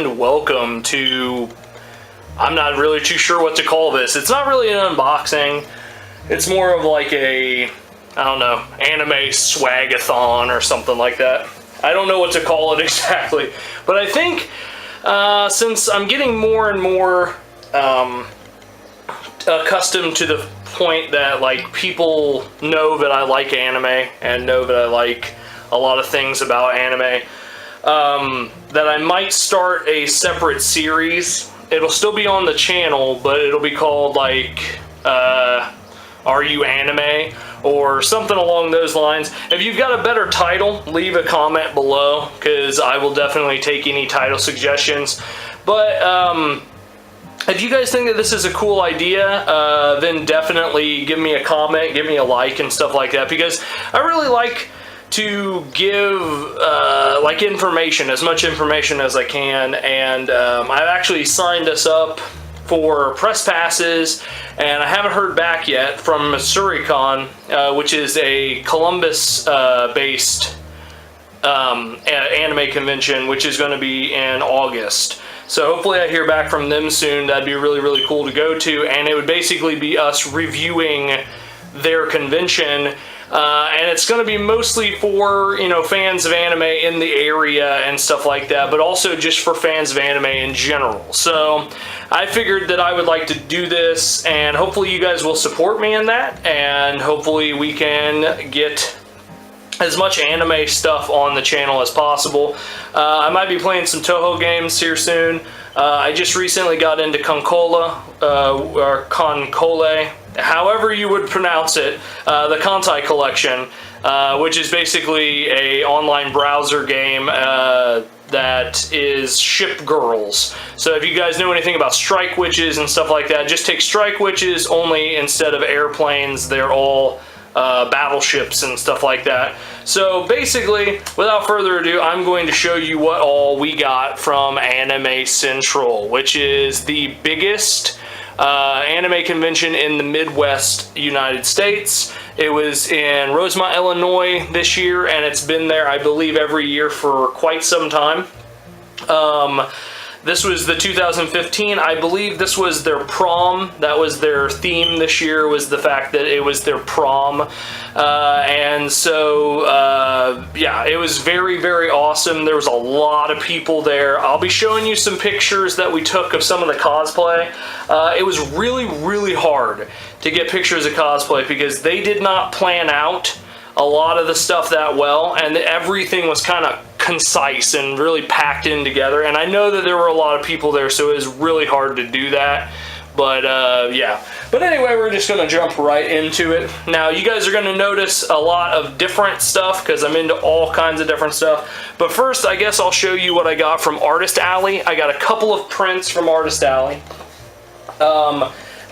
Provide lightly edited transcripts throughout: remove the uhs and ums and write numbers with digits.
and welcome to, I'm not really too sure what to call this. It's not really an unboxing. It's more of like a, I don't know, anime swag-a-thon or something like that. I don't know what to call it exactly. But I think since I'm getting more and more accustomed to the point that like people know that I like anime and know that I like a lot of things about anime, that I might start a separate series. It'll still be on the channel, but it'll be called like Are You Anime or something along those lines. If you've got a better title, leave a comment below, because I will definitely take any title suggestions. But if you guys think that this is a cool idea, then definitely give me a comment, give me a like and stuff like that, because I really like to give like information, as much information as I can. And I've actually signed us up for press passes, and I haven't heard back yet from MissouriCon, which is a Columbus based anime convention, which is going to be in August. So hopefully I hear back from them soon. That'd be really, really cool to go to, and it would basically be us reviewing their convention. And it's going to be mostly for, you know, fans of anime in the area and stuff like that, but also just for fans of anime in general. So I figured that I would like to do this, and hopefully you guys will support me in that, and hopefully we can get as much anime stuff on the channel as possible. I might be playing some Toho games here soon. I just recently got into KanColle, or KanColle, however you would pronounce it, the Kantai collection, which is basically a online browser game that is ship girls. So if you guys know anything about strike witches and stuff like that, just take strike witches, only instead of airplanes, they're all battleships and stuff like that. So basically, without further ado, I'm going to show you what all we got from Anime Central, which is the biggest anime convention in the Midwest United States. It was in Rosemont, Illinois this year, and it's been there, I believe, every year for quite some time. This was the 2015. I believe this was their prom. That was their theme this year, was the fact that it was their prom. And so, yeah, it was very, very awesome. There was a lot of people there. I'll be showing you some pictures that we took of some of the cosplay. It was really, really hard to get pictures of cosplay because they did not plan out a lot of the stuff that well, and everything was kind of concise and really packed in together. And I know that there were a lot of people there, so it was really hard to do that. But yeah. But anyway, we're just gonna jump right into it. Now, you guys are gonna notice a lot of different stuff because I'm into all kinds of different stuff. But first, I guess I'll show you what I got from Artist Alley. I got a couple of prints from Artist Alley.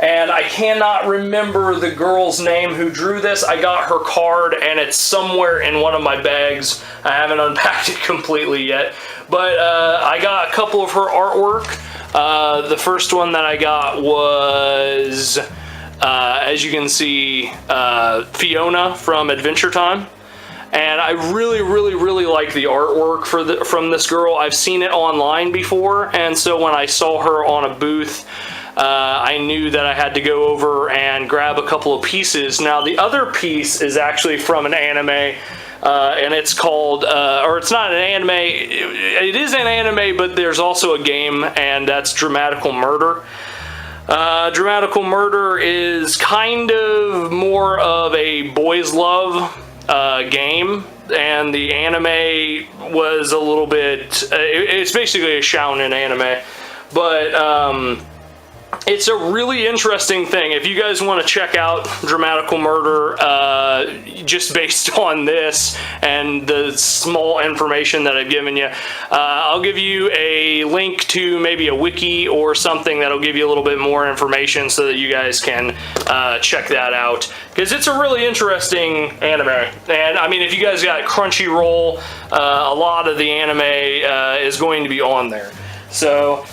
And I cannot remember the girl's name who drew this. I got her card, and it's somewhere in one of my bags. I haven't unpacked it completely yet. But I got a couple of her artwork. The first one that I got was, as you can see, Fiona from Adventure Time. And I really, really, really like the artwork from this girl. I've seen it online before, and so when I saw her on a booth, I knew that I had to go over and grab a couple of pieces. Now, the other piece is actually from an anime, and it's called, or it's not an anime, it is an anime, but there's also a game, and that's Dramatical Murder. Dramatical Murder is kind of more of a boys' love game, and the anime was a little bit, it's basically a shounen anime, but it's a really interesting thing. If you guys want to check out Dramatical Murder, just based on this and the small information that I've given you, I'll give you a link to maybe a wiki or something that'll give you a little bit more information so that you guys can check that out, because it's a really interesting anime. And I mean, if you guys got Crunchyroll, a lot of the anime is going to be on there. So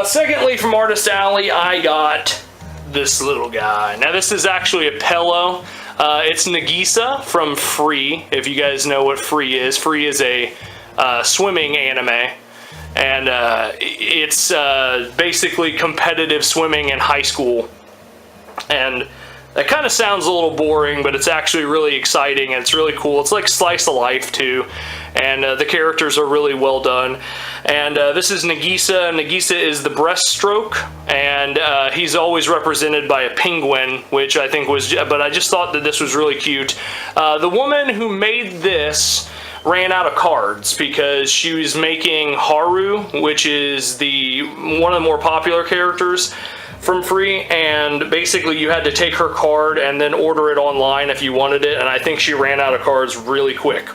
secondly, from Artist Alley, I got this little guy. Now, this is actually a pillow. It's Nagisa from Free, if you guys know what Free is. Free is a swimming anime. and it's basically competitive swimming in high school. And that kind of sounds a little boring, but it's actually really exciting and it's really cool. It's like slice of life too, and the characters are really well done. And this is Nagisa. Nagisa is the breaststroke, and he's always represented by a penguin, which I think was, but I just thought that this was really cute. The woman who made this ran out of cards because she was making Haru, which is one of the more popular characters, from free, and basically you had to take her card and then order it online if you wanted it, and I think she ran out of cards really quick.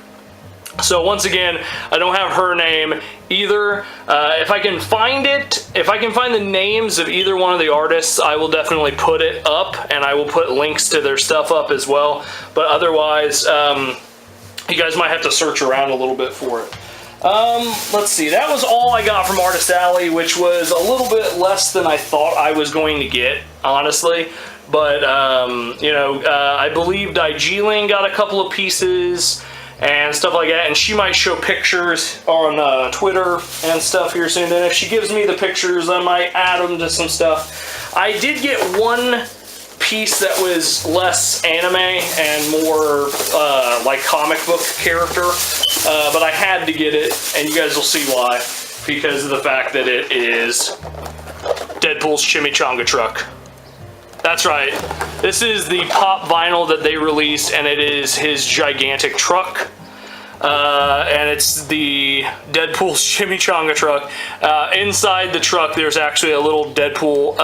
So once again, I don't have her name either. If I can find it, if I can find the names of either one of the artists, I will definitely put it up, and I will put links to their stuff up as well. But otherwise, you guys might have to search around a little bit for it. Let's see, that was all I got from Artist Alley, which was a little bit less than I thought I was going to get, honestly. But, you know, I believe Daijiling got a couple of pieces and stuff like that, and she might show pictures on Twitter and stuff here soon. And if she gives me the pictures, I might add them to some stuff. I did get one piece that was less anime and more like comic book character, but I had to get it, and you guys will see why, because of the fact that it is Deadpool's chimichanga truck. That's right, this is the pop vinyl that they released, and it is his gigantic truck. And it's the Deadpool's chimichanga truck. Inside the truck, there's actually a little Deadpool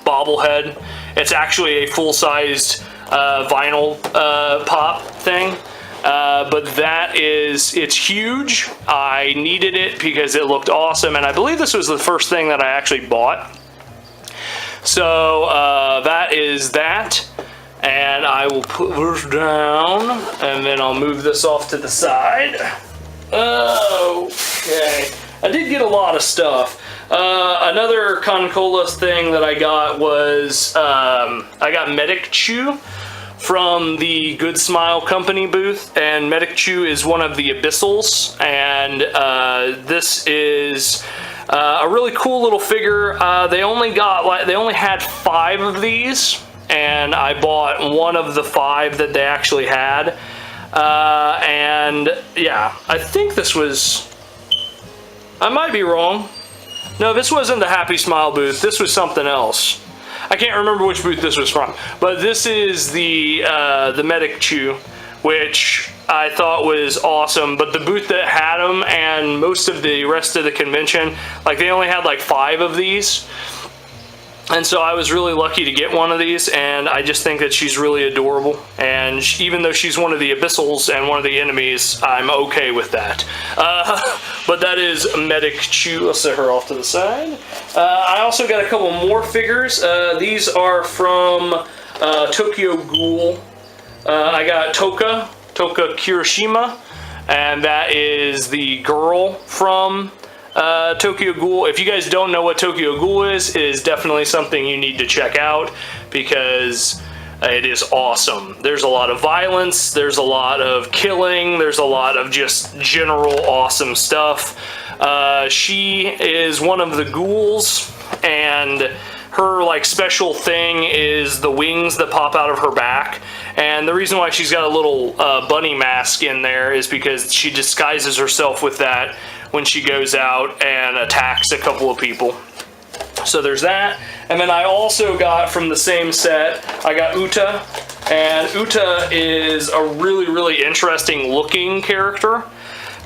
bobblehead. It's actually a full-sized vinyl pop thing. But that is, it's huge. I needed it because it looked awesome, and I believe this was the first thing that I actually bought. So that is that. And I will put this down, and then I'll move this off to the side. Okay. I did get a lot of stuff. Another KanColle thing that I got was, I got Medic Chew from the Good Smile Company booth, and Medic Chew is one of the Abyssals, and this is a really cool little figure. They only had 5 of these, and I bought one of the 5 that they actually had. And yeah, I think this was, I might be wrong. No, this wasn't the Happy Smile booth. This was something else. I can't remember which booth this was from, but this is the Medic Chew, which I thought was awesome. But the booth that had them and most of the rest of the convention, like they only had like 5 of these. And so I was really lucky to get one of these, and I just think that she's really adorable. And even though she's one of the Abyssals and one of the enemies, I'm okay with that. But that is Medic Chew. I'll set her off to the side. I also got a couple more figures. These are from Tokyo Ghoul. I got Toka Kirishima, and that is the girl from Tokyo Ghoul. If you guys don't know what Tokyo Ghoul is, it is definitely something you need to check out because it is awesome. There's a lot of violence, there's a lot of killing, there's a lot of just general awesome stuff. She is one of the ghouls, and her like special thing is the wings that pop out of her back. And the reason why she's got a little bunny mask in there is because she disguises herself with that when she goes out and attacks a couple of people. So there's that. And then I also got from the same set, I got Uta. And Uta is a really, really interesting looking character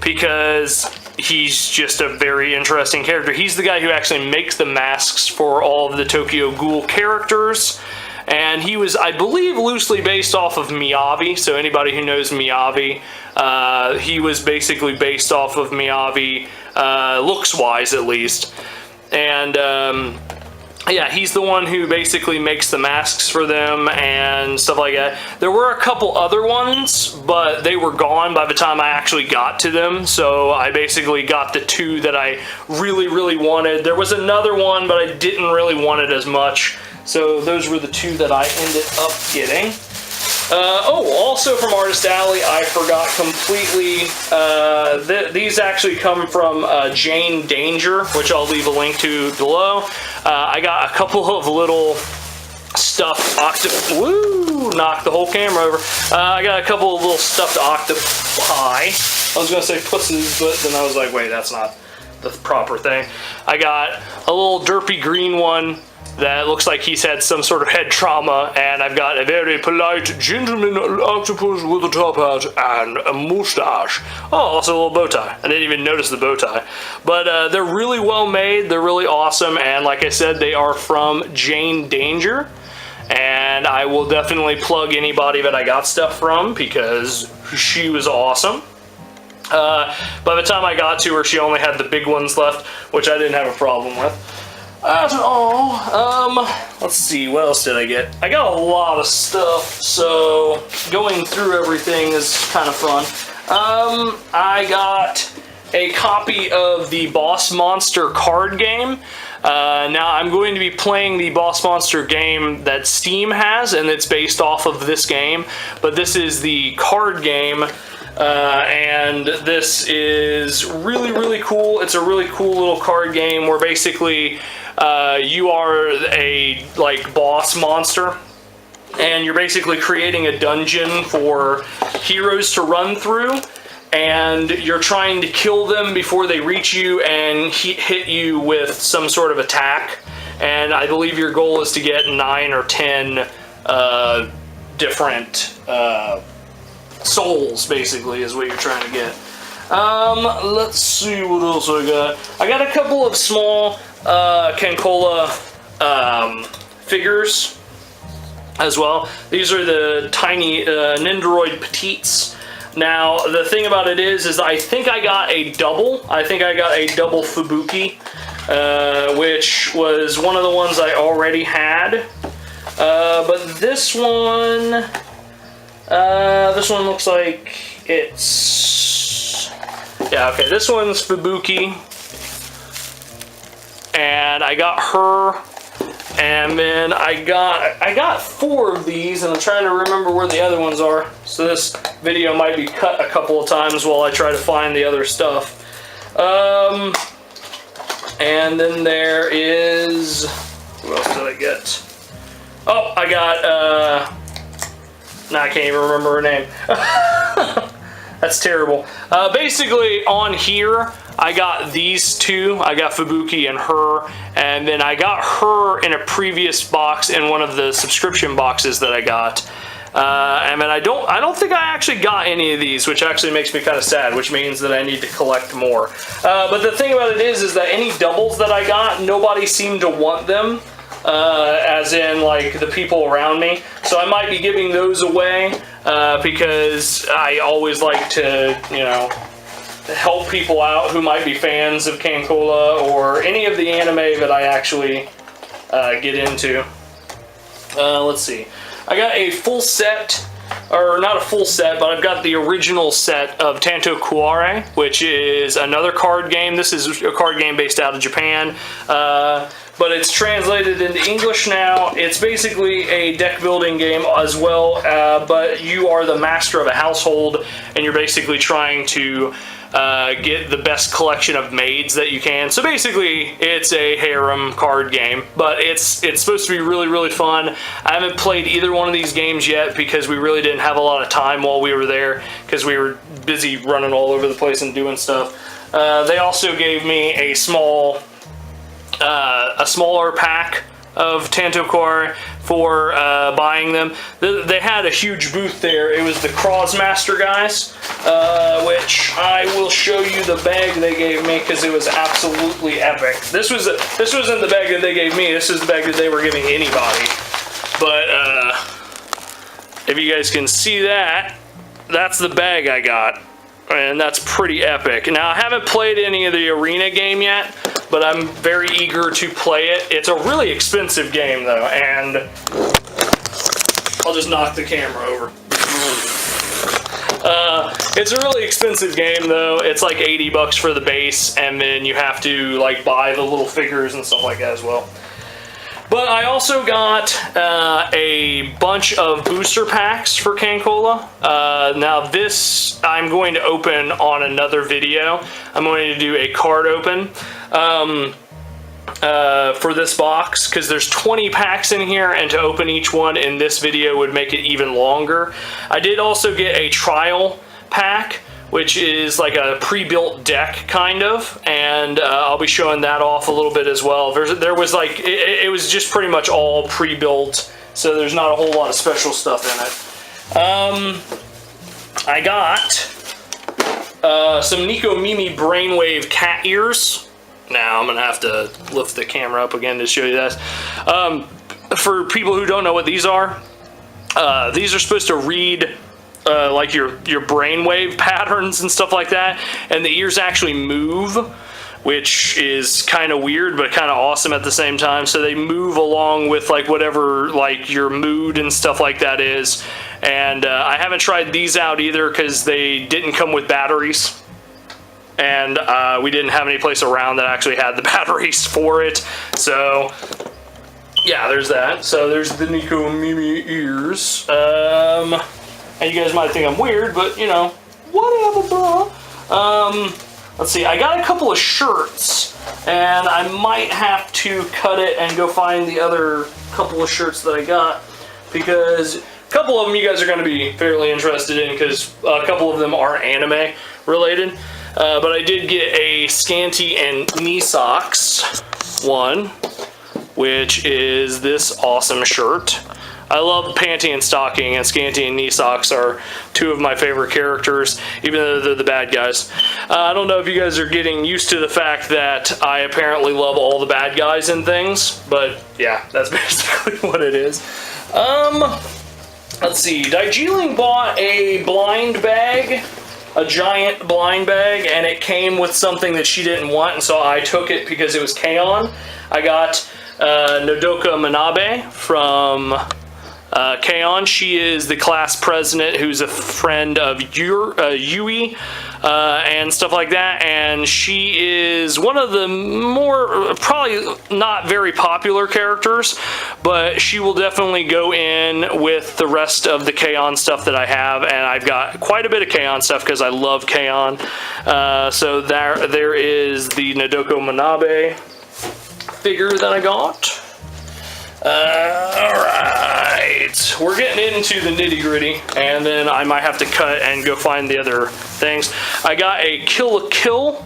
because he's just a very interesting character. He's the guy who actually makes the masks for all of the Tokyo Ghoul characters. And he was, I believe, loosely based off of Miyavi. So anybody who knows Miyavi, he was basically based off of Miyavi, looks-wise at least. And yeah, he's the one who basically makes the masks for them and stuff like that. There were a couple other ones, but they were gone by the time I actually got to them. So I basically got the 2 that I really, really wanted. There was another one, but I didn't really want it as much. So those were the 2 that I ended up getting. Also from Artist Alley, I forgot completely, these actually come from Jane Danger, which I'll leave a link to below. I got a couple of little stuffed woo, knocked the whole camera over. I got a couple of little stuffed octopi. I was going to say pussies, but then I was like, wait, that's not the proper thing. I got a little derpy green one that looks like he's had some sort of head trauma, and I've got a very polite gentleman octopus with a top hat and a mustache. Oh, also a little bow tie. I didn't even notice the bow tie. But they're really well made, they're really awesome, and like I said, they are from Jane Danger. And I will definitely plug anybody that I got stuff from because she was awesome. By the time I got to her, she only had the big ones left, which I didn't have a problem with. That's all. Let's see, what else did I get? I got a lot of stuff, so going through everything is kind of fun. I got a copy of the Boss Monster card game. Now I'm going to be playing the Boss Monster game that Steam has, and it's based off of this game, but this is the card game. And this is really, really cool. It's a really cool little card game where basically you are a boss monster, and you're basically creating a dungeon for heroes to run through, and you're trying to kill them before they reach you and hit you with some sort of attack. And I believe your goal is to get 9 or 10 different souls, basically, is what you're trying to get. Let's see what else I got. I got a couple of small KanColle figures as well. These are the tiny Nendoroid Petites. Now, the thing about it is I think I got a double. I think I got a double Fubuki, which was one of the ones I already had. But this one looks like it's, yeah, okay, this one's Fubuki, and I got her, and then I got 4 of these, and I'm trying to remember where the other ones are, so this video might be cut a couple of times while I try to find the other stuff. And then there is, who else did I get? Oh, I got, nah, I can't even remember her name. That's terrible. Basically, on here, I got these 2. I got Fubuki and her, and then I got her in a previous box in one of the subscription boxes that I got. And then I don't think I actually got any of these, which actually makes me kind of sad, which means that I need to collect more. But the thing about it is that any doubles that I got, nobody seemed to want them. As in, like, the people around me. So I might be giving those away, because I always like to, you know, help people out who might be fans of KanColle or any of the anime that I actually get into. Let's see. I got a full set, or not a full set, but I've got the original set of Tantoku RA, which is another card game. This is a card game based out of Japan. But it's translated into English now. It's basically a deck building game as well, but you are the master of a household, and you're basically trying to get the best collection of maids that you can. So basically, it's a harem card game, but it's supposed to be really, really fun. I haven't played either one of these games yet because we really didn't have a lot of time while we were there because we were busy running all over the place and doing stuff. They also gave me a smaller pack of Tantoku RA for buying them. They had a huge booth there. It was the Crossmaster guys, which I will show you the bag they gave me because it was absolutely epic. This wasn't the bag that they gave me. This is the bag that they were giving anybody. But if you guys can see that, that's the bag I got. And that's pretty epic. Now, I haven't played any of the arena game yet, but I'm very eager to play it. It's a really expensive game, though, and I'll just knock the camera over. It's a really expensive game, though. It's like 80 bucks for the base, and then you have to, like, buy the little figures and stuff like that as well. But I also got a bunch of booster packs for KanColle. Now this I'm going to open on another video. I'm going to do a card open for this box because there's 20 packs in here, and to open each one in this video would make it even longer. I did also get a trial pack, which is like a pre-built deck kind of, and I'll be showing that off a little bit as well. There was like, it was just pretty much all pre-built, so there's not a whole lot of special stuff in it. I got some Nico Mimi brainwave cat ears. Now I'm gonna have to lift the camera up again to show you this. For people who don't know what these are supposed to read like your brainwave patterns and stuff like that, and the ears actually move, which is kind of weird but kind of awesome at the same time. So they move along with like whatever like your mood and stuff like that is. And I haven't tried these out either because they didn't come with batteries, and we didn't have any place around that actually had the batteries for it. So yeah, there's that. So there's the Nico Mimi ears. And you guys might think I'm weird, but you know, whatever, bro. Let's see, I got a couple of shirts, and I might have to cut it and go find the other couple of shirts that I got, because a couple of them you guys are going to be fairly interested in, because a couple of them are anime related. But I did get a scanty and knee socks one, which is this awesome shirt. I love Panty and Stocking, and Scanty and Knee Socks are two of my favorite characters, even though they're the bad guys. I don't know if you guys are getting used to the fact that I apparently love all the bad guys and things, but yeah, that's basically what it is. Let's see, Daijiling bought a blind bag, a giant blind bag, and it came with something that she didn't want, and so I took it because it was K-On! I got Nodoka Munnabhai from K-On! She is the class president who's a friend of Yui and stuff like that, and she is one of the more, probably not very popular characters, but she will definitely go in with the rest of the K-On! Stuff that I have, and I've got quite a bit of K-On! Stuff because I love K-On! So there is the Nodoka Munnabhai figure that I got. Alright, we're getting into the nitty-gritty, and then I might have to cut and go find the other things. I got a Kill la Kill,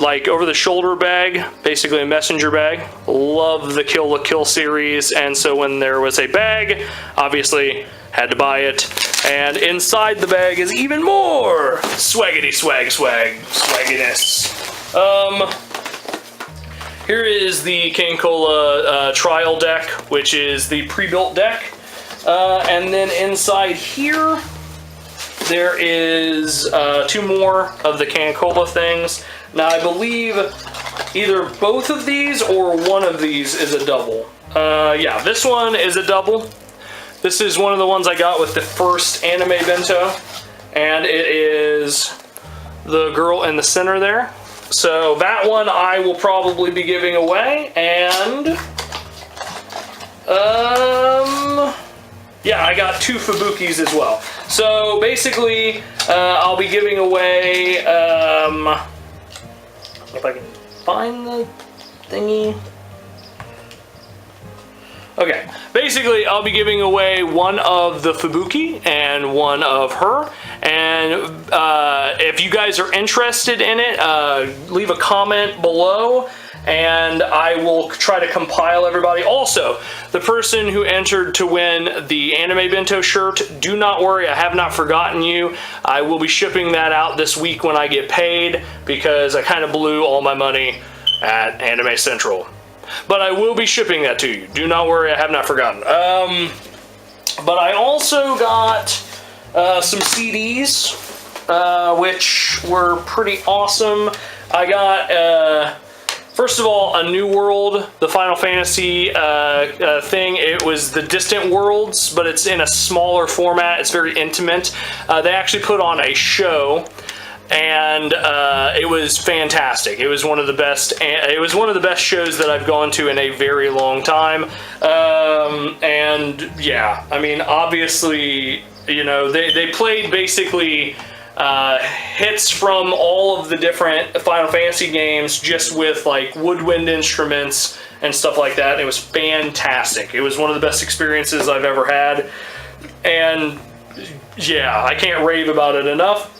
like over-the-shoulder bag, basically a messenger bag. Love the Kill la Kill series, and so when there was a bag, obviously had to buy it. And inside the bag is even more swaggity swagginess. Here is the KanColle trial deck, which is the pre-built deck. And then inside here, there is two more of the KanColle things. Now I believe either both of these or one of these is a double. Yeah, this one is a double. This is one of the ones I got with the first anime Bento, and it is the girl in the center there. So that one I will probably be giving away, and yeah, I got two Fubukis as well. So basically, I'll be giving away, if I can find the thingy. Okay, basically I'll be giving away one of the Fubuki and one of her, and if you guys are interested in it, leave a comment below and I will try to compile everybody. Also, the person who entered to win the Anime Bento shirt, do not worry, I have not forgotten you. I will be shipping that out this week when I get paid, because I kind of blew all my money at Anime Central. But I will be shipping that to you. Do not worry, I have not forgotten. But I also got some CDs, which were pretty awesome. I got, first of all, A New World, the Final Fantasy thing. It was the Distant Worlds, but it's in a smaller format. It's very intimate. They actually put on a show. and it was fantastic. It was one of the best. It was one of the best shows that I've gone to in a very long time. And yeah, I mean, obviously, you know, they played basically hits from all of the different Final Fantasy games, just with like woodwind instruments and stuff like that. It was fantastic. It was one of the best experiences I've ever had, and yeah, I can't rave about it enough.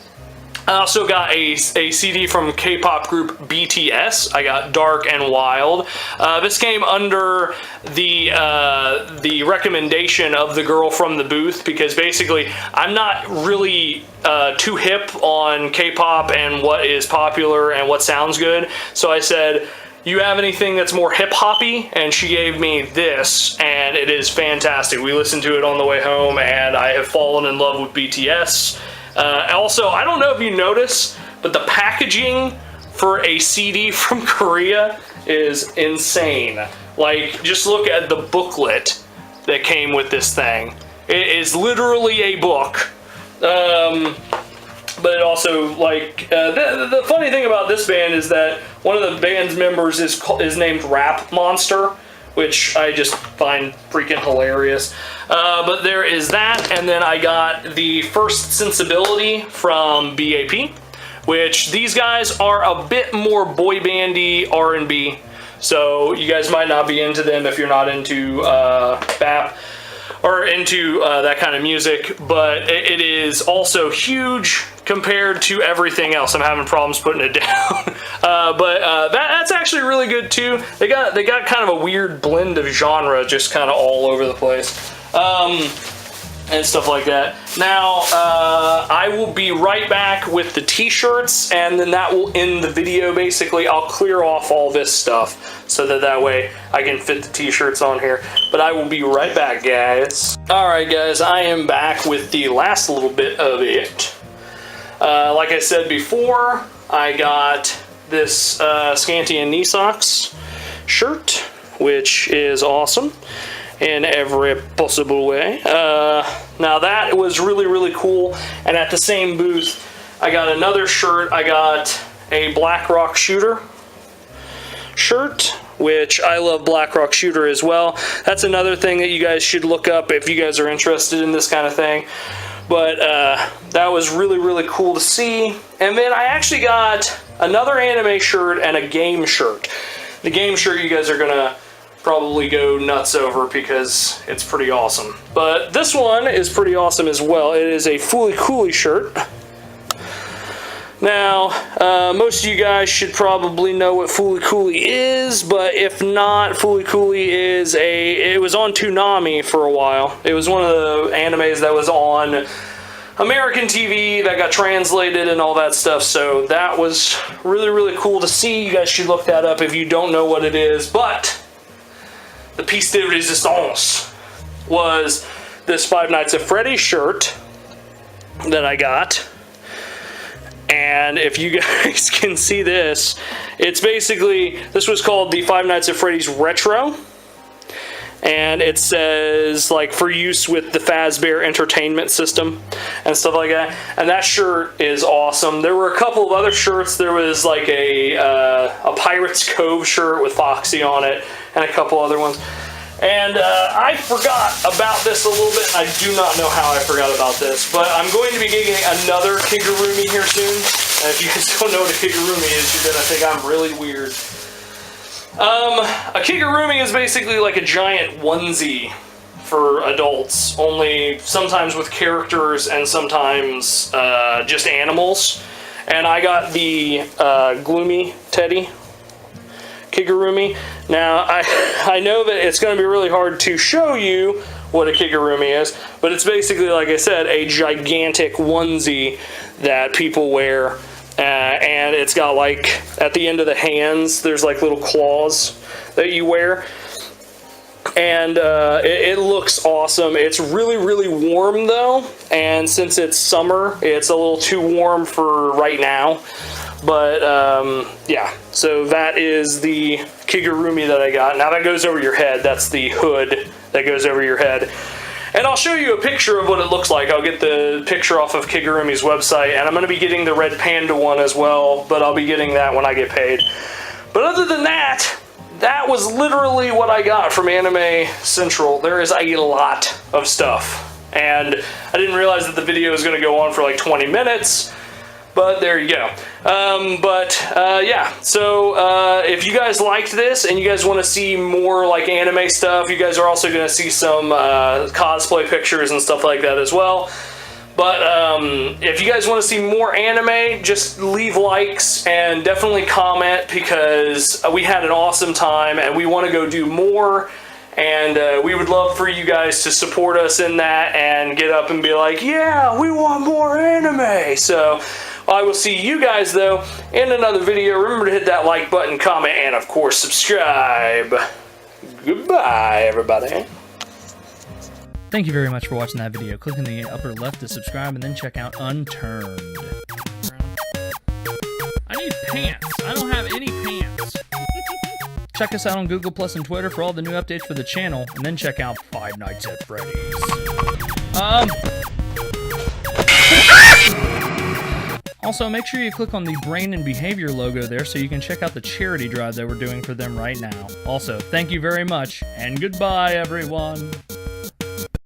I also got a CD from K-pop group BTS. I got Dark and Wild. This came under the recommendation of the girl from the booth, because basically I'm not really too hip on K-pop and what is popular and what sounds good. So I said, you have anything that's more hip-hoppy? And she gave me this, and it is fantastic. We listened to it on the way home, and I have fallen in love with BTS. Also, I don't know if you notice, but the packaging for a CD from Korea is insane. Like, just look at the booklet that came with this thing. It is literally a book. But it also, like, the funny thing about this band is that one of the band's members is named Rap Monster, which I just find freaking hilarious. But there is that, and then I got the First Sensibility from BAP, which these guys are a bit more boy bandy R&B, so you guys might not be into them if you're not into BAP or into that kind of music, but it is also huge compared to everything else. I'm having problems putting it down. That's actually really good too. They got kind of a weird blend of genre, just kind of all over the place. And stuff like that. Now, I will be right back with the t-shirts, and then that will end the video. Basically, I'll clear off all this stuff so that way I can fit the t-shirts on here. But I will be right back, guys. Alright, guys, I am back with the last little bit of it. Like I said before, I got this Scanty and Knee Socks shirt, which is awesome in every possible way. Now that was really, really cool. And at the same booth, I got another shirt. I got a Black Rock Shooter shirt, which I love Black Rock Shooter as well. That's another thing that you guys should look up if you guys are interested in this kind of thing. But that was really, really cool to see. And then I actually got another anime shirt and a game shirt. The game shirt you guys are gonna probably go nuts over because it's pretty awesome. But this one is pretty awesome as well. It is a Fooly Cooly shirt. Now, most of you guys should probably know what Fooly Cooly is, but if not, Fooly Cooly is it was on Toonami for a while. It was one of the animes that was on American TV that got translated and all that stuff, so that was really, really cool to see. You guys should look that up if you don't know what it is. But the piece de resistance was this Five Nights at Freddy's shirt that I got. And if you guys can see this, it's basically, this was called the Five Nights at Freddy's Retro. And it says, like, for use with the Fazbear Entertainment System and stuff like that. And that shirt is awesome. There were a couple of other shirts. There was like a Pirates Cove shirt with Foxy on it, and a couple other ones. And I forgot about this a little bit. I do not know how I forgot about this, but I'm going to be getting another Kigurumi here soon. And if you guys don't know what a Kigurumi is, you're gonna think I'm really weird. A Kigurumi is basically like a giant onesie for adults, only sometimes with characters and sometimes just animals. And I got the Gloomy Teddy Kigurumi. Now, I know that it's going to be really hard to show you what a Kigurumi is, but it's basically, like I said, a gigantic onesie that people wear. And it's got, like, at the end of the hands, there's like little claws that you wear. And it looks awesome. It's really, really warm though, and since it's summer, it's a little too warm for right now. But yeah, so that is the Kigurumi that I got. Now that goes over your head. That's the hood that goes over your head. And I'll show you a picture of what it looks like. I'll get the picture off of Kigurumi's website, and I'm going to be getting the Red Panda one as well, but I'll be getting that when I get paid. But other than that, that was literally what I got from Anime Central. There is a lot of stuff. And I didn't realize that the video was going to go on for like 20 minutes. But there you go. Yeah, so if you guys liked this and you guys want to see more like anime stuff, you guys are also going to see some cosplay pictures and stuff like that as well. But if you guys want to see more anime, just leave likes and definitely comment, because we had an awesome time and we want to go do more. And we would love for you guys to support us in that and get up and be like, yeah, we want more anime. So I will see you guys, though, in another video. Remember to hit that like button, comment, and, of course, subscribe. Goodbye, everybody. Thank you very much for watching that video. Click in the upper left to subscribe, and then check out Unturned. I need pants. I don't have any pants. Check us out on Google Plus and Twitter for all the new updates for the channel, and then check out Five Nights at Freddy's. Also, make sure you click on the Brain and Behavior logo there so you can check out the charity drive that we're doing for them right now. Also, thank you very much, and goodbye, everyone.